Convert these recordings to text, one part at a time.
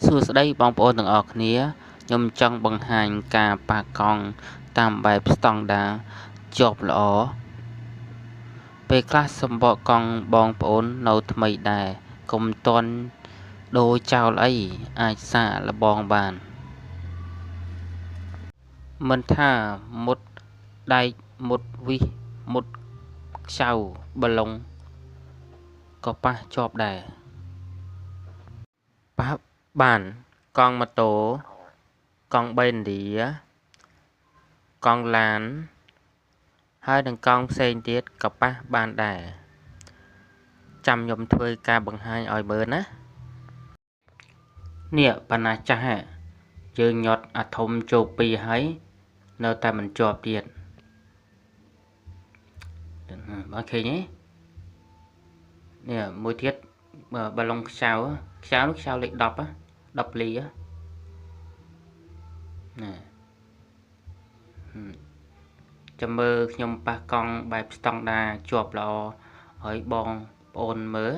សួស្តីបងប្អូនទាំងអស់គ្នាខ្ញុំចង់បង្ហាញការប៉ះកង់តាមបែបស្តង់ដារជាប់ល្អពេលខ្លះសម្បកកង់បងប្អូននៅថ្មីដែរកុំតន់ដូរចោលអីអាចសាកល្បងបានមិនថាមុតដែកមុតវិសមុតខ្ចៅបឡុងក៏ប៉ះជាប់ដែរប៉ះបានកង់ម៉ូតូកង់បេនឌីកង់ឡានហើយនឹងកង់ផ្សេងទៀតក៏ប៉ះបានដែរចាំខ្ញុំធ្វើការបង្ហាញឲ្យមើលណានេះបណ្ណាចាស់យើងញាត់អាធំជោគ2ហើយនៅតែមិនជាប់ទៀតបើឃើញទេនេះមួយទៀតបាឡុងខ្ចៅនោះខ្ចៅលេខ10 10លីណាចាំមើលខ្ញុំប៉ះកង់បែបស្តង់ដារជាប់ល្អហើយបងប្អូនមើល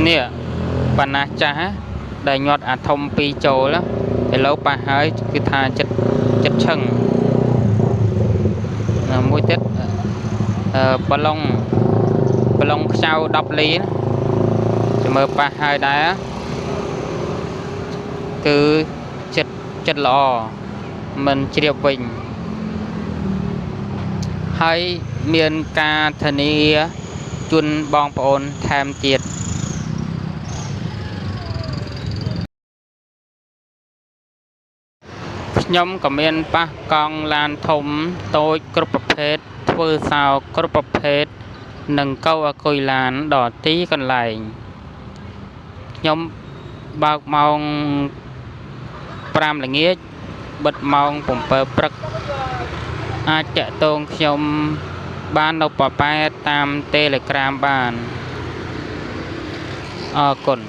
នេះបណ្ណាចាស់ដែលញាត់អាធំ2ចូលឥឡូវប៉ះហើយគឺថាចិត្តឈឹងមួយទៀតបឡុងខ្ចៅ10លីចាំមើលប៉ះហើយដែរគឺចិត្តល្អមិនជ្រាបវិញហើយមានការធានាជូនបងប្អូនថែមទៀតខ្ញុំក៏មានប៉ះកង់ឡានធំតូចគ្រប់ប្រភេទធ្វើសោគ្រប់ប្រភេទនិងកៅអគុយឡានដល់ទីកន្លែងខ្ញុំបើកម៉ោង5ល្ងាចបិទម៉ោង7ព្រឹកអាចតាក់ទងខ្ញុំបាននៅប៉ប៉ែតាម Telegram បានអរគុណ